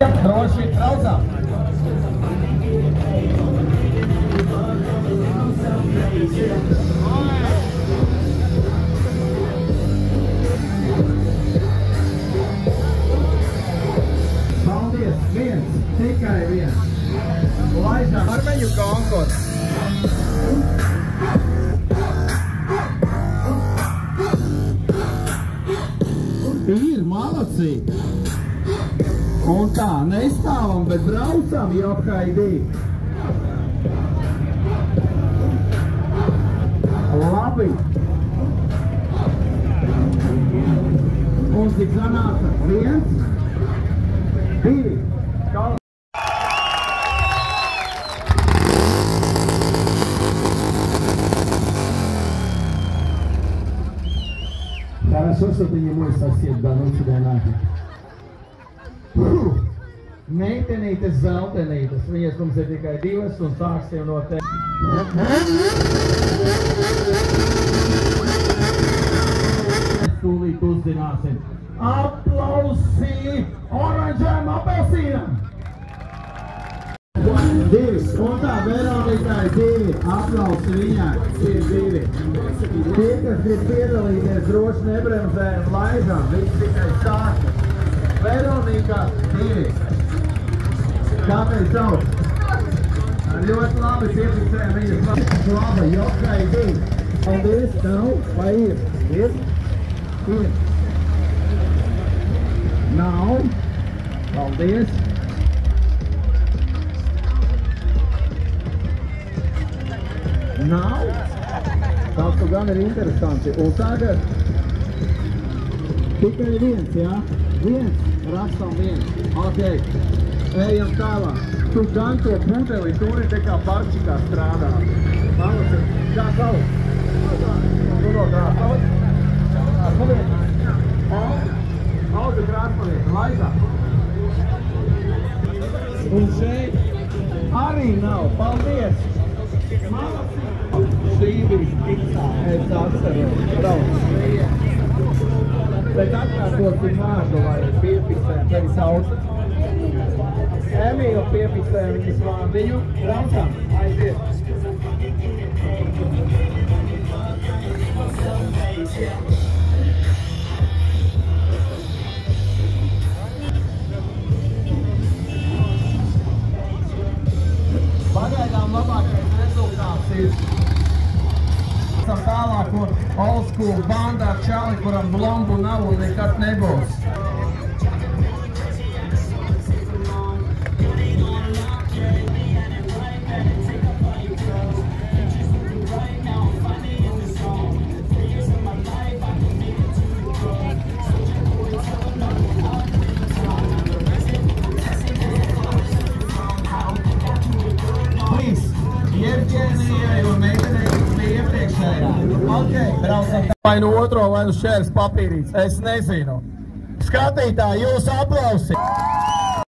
Droši, braucam! Paldies! Viens! Tikai viens! Laižam ar viņu konkursu! Ir malacīgi! Un tā, nestāvam, bet braucam, Jokhaidī! Labi! Un cik sanāca? 1, 2, Хорошо, что ты не мой сосед, да ну тебя нафиг. Meitenītes, zeltenītes, viņas mums ir tikai 2 un sāksim no te. Tūlīt uzzināsim. Aplausi oranžām apelsīnam! 2, un tā Veronikai 2, aplausi viņai, ir 2. Tie, kas grib piedalīties, droši nebremzē un laižam, viss tikai sāka. Veronika 2. Kāpēc sauc? Ļoti labi piefiksējam viņas laba, Jokhaidī. Paldies, nav, vai ir? Ir? Ir. Nav. Paldies. Nav. Tas tu gan ir interesanti. Un tagad tikai 1, jā? 1. Rakstam 1. Ok. Ejam tālāk. Tu gan to pudeli turi te kā parčikā strādā. Malas, kā sauc? Tu no krāsmaliet? Krāsmaliet? Auga krāsmaliet. Laizā. Un šeit arī nav. Paldies. Malas. Šī bija tiksā. Es atceros. Brauc. Bet atkārtosim vārdu, lai piefiksējam tevi sauc. Emīla piefiksē viņas vārdiņu. Braucam, aiziet. Pagaidām labākais rezultāts ir tālāk un old school bandā ar čali, kuram blombu nav un nekad nebūs. Vai no otro, vai no šķērs papīrīts, es nezinu. Skatītāji, jūs aplausi!